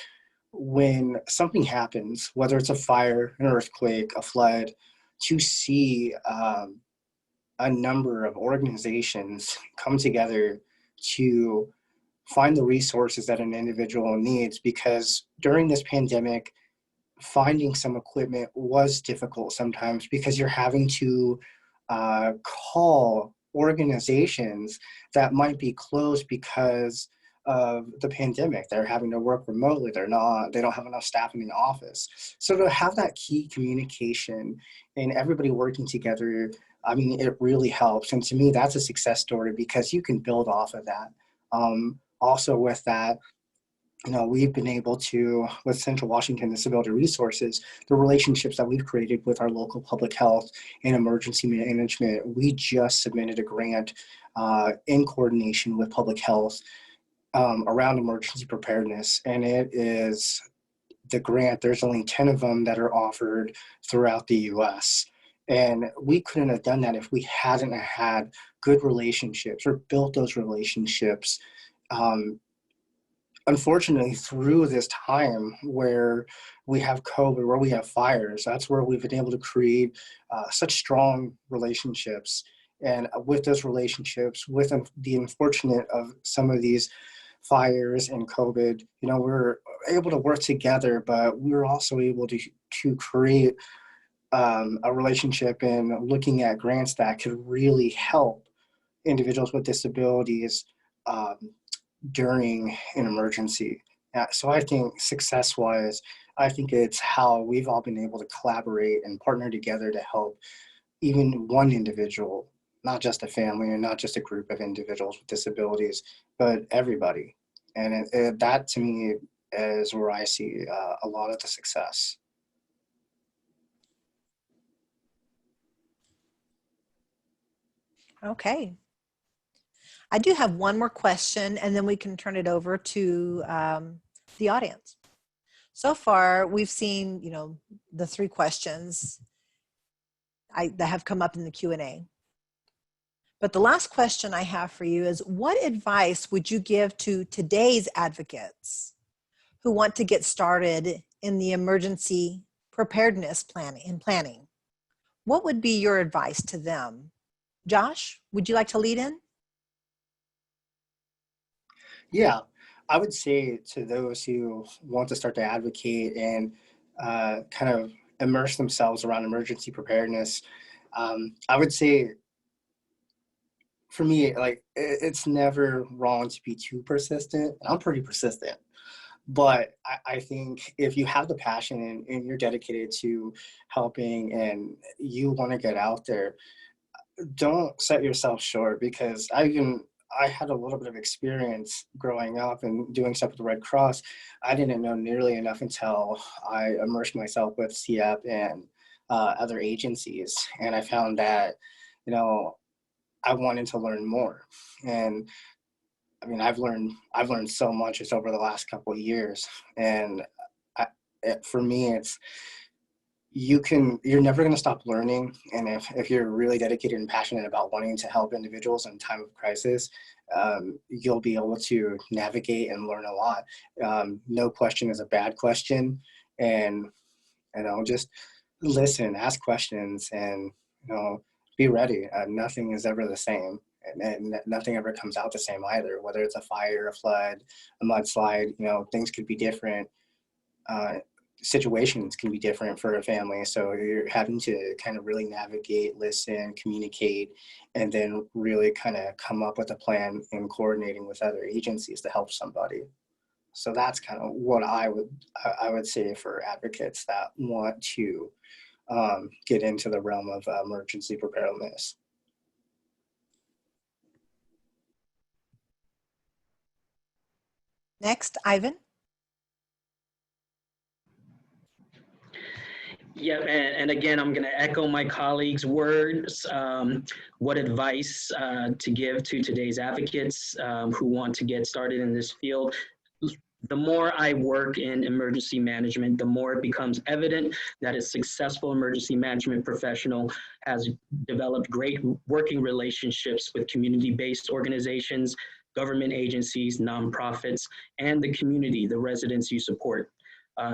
when something happens, whether it's a fire, an earthquake, a flood, to see a number of organizations come together to find the resources that an individual needs. Because during this pandemic, finding some equipment was difficult sometimes, because you're having to call organizations that might be closed because of the pandemic. They're having to work remotely. They don't have enough staff in the office. So to have that key communication and everybody working together, I mean, it really helps. And to me, that's a success story, because you can build off of that. Also with that, we've been able to, with Central Washington Disability Resources, the relationships that we've created with our local public health and emergency management. We just submitted a grant in coordination with public health around emergency preparedness. And it is the grant, there's only 10 of them that are offered throughout the US. And we couldn't have done that if we hadn't had good relationships or built those relationships. Unfortunately, through this time where we have COVID, where we have fires, that's where we've been able to create such strong relationships. And with those relationships, with the unfortunate of some of these fires and COVID, we're able to work together, but we were also able to create a relationship in looking at grants that could really help individuals with disabilities during an emergency. So I think success-wise, I think it's how we've all been able to collaborate and partner together to help even one individual, not just a family and not just a group of individuals with disabilities, but everybody. And that to me is where I see a lot of the success. Okay. I do have one more question, and then we can turn it over to the audience. So far, we've seen, the 3 questions that have come up in the Q&A. But the last question I have for you is, what advice would you give to today's advocates who want to get started in the emergency preparedness planning? What would be your advice to them? Josh, would you like to lead in? Yeah, I would say to those who want to start to advocate and kind of immerse themselves around emergency preparedness, I would say, for me, it's never wrong to be too persistent. I'm pretty persistent, but I think if you have the passion and you're dedicated to helping and you want to get out there, don't set yourself short. Because I had a little bit of experience growing up and doing stuff with the Red Cross. I didn't know nearly enough until I immersed myself with CEP and other agencies. And I found that, I wanted to learn more. And I mean, I've learned so much just over the last couple of years. And for me, it's, you're never going to stop learning. And if you're really dedicated and passionate about wanting to help individuals in time of crisis, you'll be able to navigate and learn a lot. No question is a bad question. And, just listen, ask questions, and, be ready. Nothing is ever the same. And nothing ever comes out the same either, whether it's a fire, a flood, a mudslide, things could be different. situations can be different for a family. So you're having to kind of really navigate, listen, communicate, and then really kind of come up with a plan and coordinating with other agencies to help somebody. So that's kind of what I would say for advocates that want to get into the realm of emergency preparedness. Next, Ivan. Yeah, and again, I'm going to echo my colleagues' words. What advice to give to today's advocates who want to get started in this field? The more I work in emergency management, the more it becomes evident that a successful emergency management professional has developed great working relationships with community-based organizations, government agencies, nonprofits, and the community, the residents you support.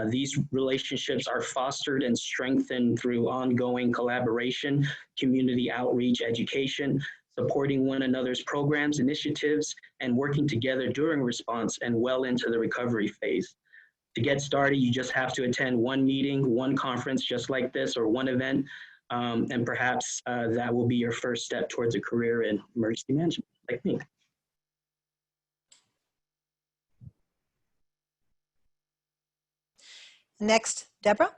These relationships are fostered and strengthened through ongoing collaboration, community outreach, education, supporting one another's programs, initiatives, and working together during response and well into the recovery phase. To get started, you just have to attend one meeting, one conference just like this, or one event, and perhaps that will be your first step towards a career in emergency management, like me. Next, Deborah.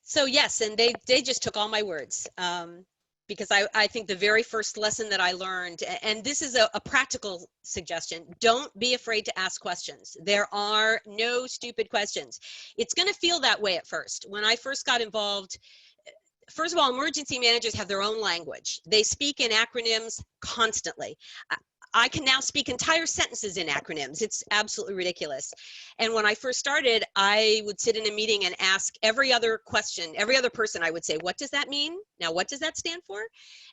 So yes, and they just took all my words. Because I think the very first lesson that I learned, and this is a practical suggestion, don't be afraid to ask questions. There are no stupid questions. It's going to feel that way at first. When I first got involved, first of all, emergency managers have their own language. They speak in acronyms constantly. I can now speak entire sentences in acronyms. It's absolutely ridiculous. And when I first started, I would sit in a meeting and ask every other question, every other person, I would say, what does that mean? Now, what does that stand for?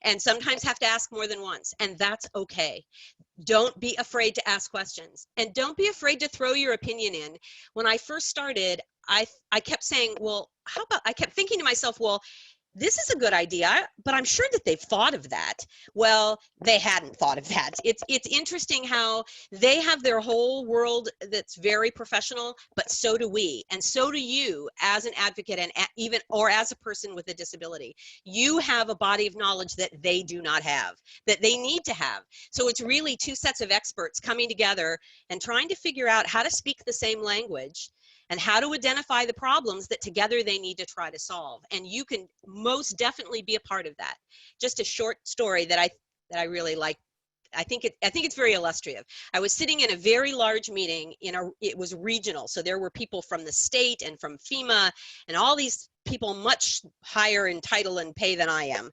And sometimes have to ask more than once, and that's okay. Don't be afraid to ask questions, and don't be afraid to throw your opinion in. When I first started, I kept saying, well, how about, I kept thinking to myself, well, this is a good idea, but I'm sure that they've thought of that. Well, they hadn't thought of that. It's interesting how they have their whole world that's very professional, but so do we, and so do you as an advocate, and even or as a person with a disability. You have a body of knowledge that they do not have, that they need to have. So it's really two sets of experts coming together and trying to figure out how to speak the same language and how to identify the problems that together they need to try to solve. And you can most definitely be a part of that. Just a short story that I really like. I think it's very illustrative. I was sitting in a very large meeting it was regional. So there were people from the state and from FEMA and all these people much higher in title and pay than I am.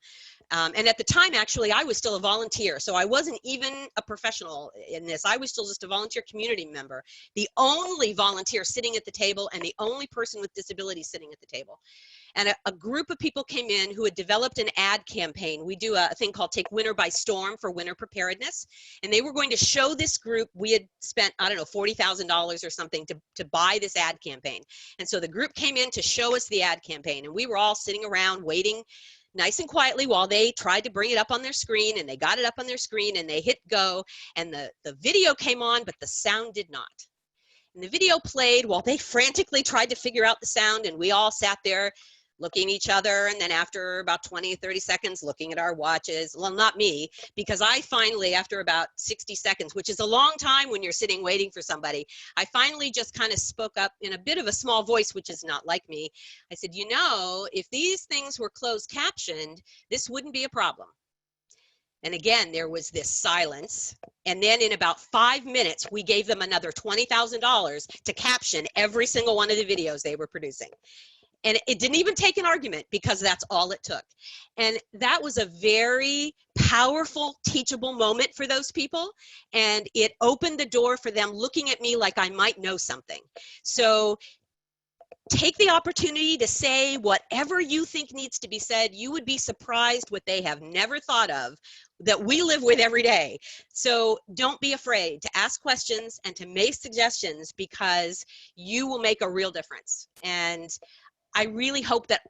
And at the time, actually, I was still a volunteer. So I wasn't even a professional in this. I was still just a volunteer community member, the only volunteer sitting at the table and the only person with disabilities sitting at the table. And a group of people came in who had developed an ad campaign. We do a thing called Take Winter by Storm for winter preparedness. And they were going to show this group, we had spent, I don't know, $40,000 or something to buy this ad campaign. And so the group came in to show us the ad campaign. And we were all sitting around waiting nice and quietly while they tried to bring it up on their screen, and they got it up on their screen and they hit go, and the video came on, but the sound did not. And the video played while they frantically tried to figure out the sound, and we all sat there looking at each other, and then after about 20 or 30 seconds looking at our watches. Well, not me, because I finally, after about 60 seconds, which is a long time when you're sitting waiting for somebody, I finally just kind of spoke up in a bit of a small voice, which is not like me. I said, you know, if these things were closed captioned, this wouldn't be a problem. And again, there was this silence. And then in about 5 minutes, we gave them another $20,000 to caption every single one of the videos they were producing. And it didn't even take an argument, because that's all it took. And that was a very powerful, teachable moment for those people. And it opened the door for them looking at me like I might know something. So take the opportunity to say whatever you think needs to be said. You would be surprised what they have never thought of that we live with every day. So don't be afraid to ask questions and to make suggestions, because you will make a real difference. And I really hope that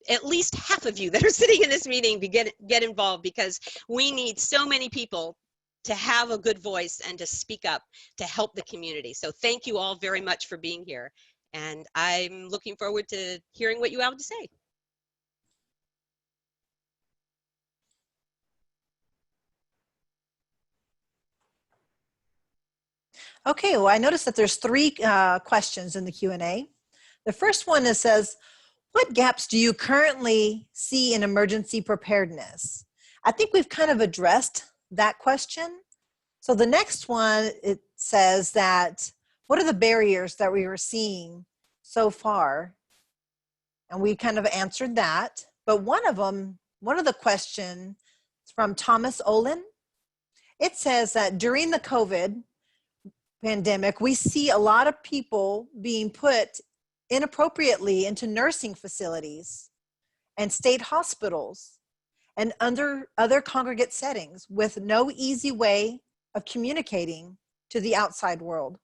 at least half of you that are sitting in this meeting get involved, because we need so many people to have a good voice and to speak up to help the community. So thank you all very much for being here. And I'm looking forward to hearing what you have to say. Okay, well, I noticed that there's three questions in the Q&A. The first one says, what gaps do you currently see in emergency preparedness? I think we've kind of addressed that question. So the next one, it says that, what are the barriers that we were seeing so far? And we kind of answered that. But one of the questions from Thomas Olin, it says that during the COVID pandemic, we see a lot of people being put inappropriately into nursing facilities and state hospitals and under other congregate settings with no easy way of communicating to the outside world.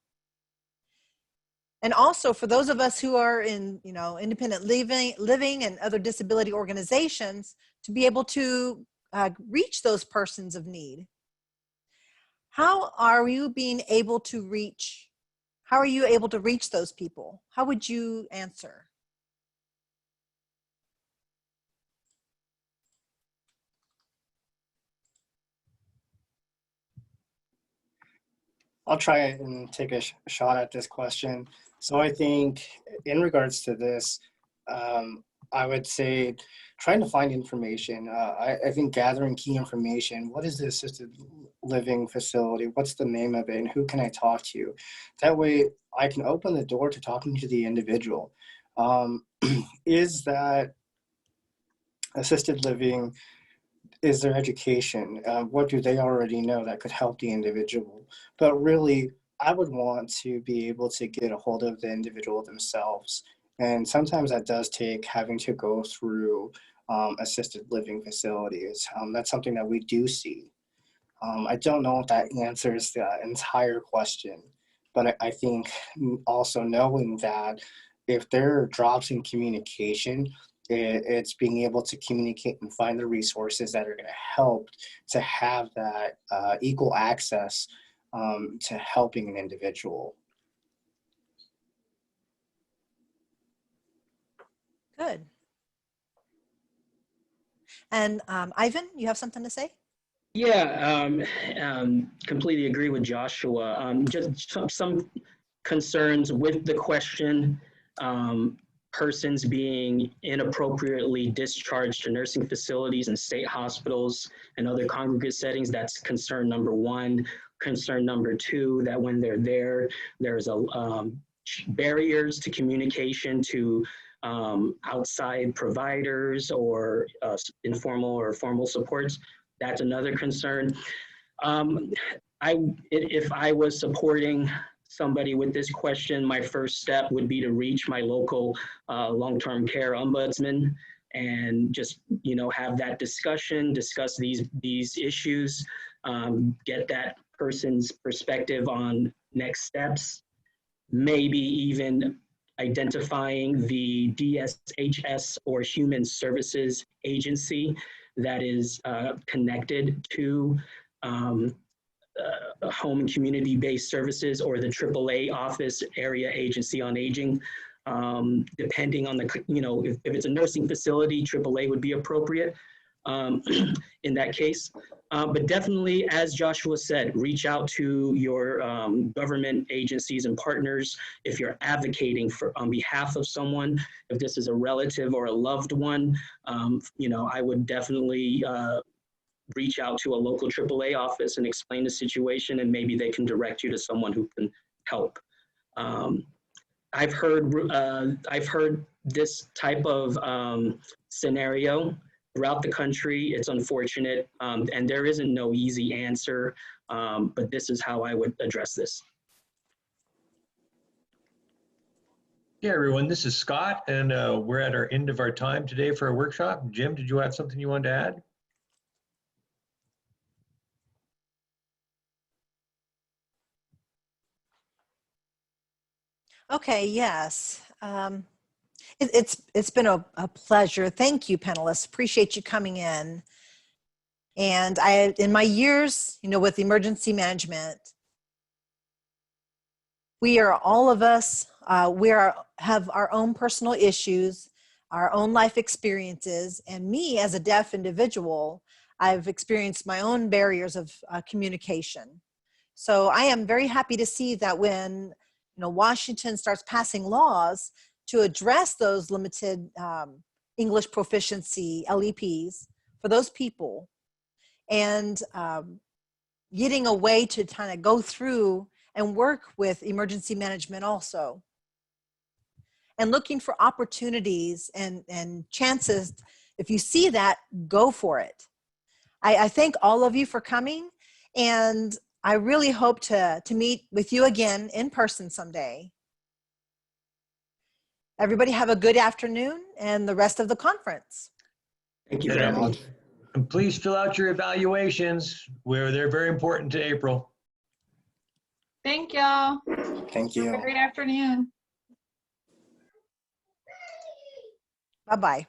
And also for those of us who are in, independent living and other disability organizations, to be able to reach those persons of need. How are you able to reach those people? How would you answer? I'll try and take a shot at this question. So I think in regards to this, I would say trying to find information. I think gathering key information. What is the assisted living facility? What's the name of it? And who can I talk to? That way I can open the door to talking to the individual. Is that assisted living, is their education? What do they already know that could help the individual? But really, I would want to be able to get a hold of the individual themselves. And sometimes that does take having to go through assisted living facilities. That's something that we do see. I don't know if that answers the entire question, but I think also knowing that if there are drops in communication, it's being able to communicate and find the resources that are going to help to have that equal access to helping an individual. Good. And Ivan, you have something to say? Yeah, completely agree with Joshua. Just some concerns with the question. Persons being inappropriately discharged to nursing facilities and state hospitals and other congregate settings, that's concern number one. Concern number two, that when they're there, there's barriers to communication to outside providers or informal or formal supports. That's another concern. If I was supporting somebody with this question, my first step would be to reach my local long-term care ombudsman and just have that discussion, discuss these issues, get that person's perspective on next steps, maybe even identifying the DSHS or Human Services Agency that is connected to home and community-based services or the AAA office, Area Agency on Aging. Depending on if it's a nursing facility, AAA would be appropriate in that case. But definitely, as Joshua said, reach out to your government agencies and partners. If you're advocating on behalf of someone, if this is a relative or a loved one, I would definitely reach out to a local AAA office and explain the situation, and maybe they can direct you to someone who can help. I've heard this type of scenario throughout the country. It's unfortunate, and there isn't no easy answer, but this is how I would address this. Yeah, everyone, this is Scott, and we're at our end of our time today for our workshop. Jim, did you have something you wanted to add? Okay, yes. It's been a pleasure. Thank you, panelists. Appreciate you coming in. And in my years, with emergency management, We are all of us, have our own personal issues, our own life experiences, and me as a deaf individual, I've experienced my own barriers of communication. So I am very happy to see that when Washington starts passing laws to address those limited English proficiency LEPs for those people, and getting a way to kind of go through and work with emergency management also, and looking for opportunities and chances. If you see that, go for it. I thank all of you for coming, and I really hope to meet with you again in person someday. Everybody have a good afternoon and the rest of the conference. Thank you very much. And please fill out your evaluations, where they're very important to April. Thank y'all. Thank Have a you. great afternoon. Bye-bye.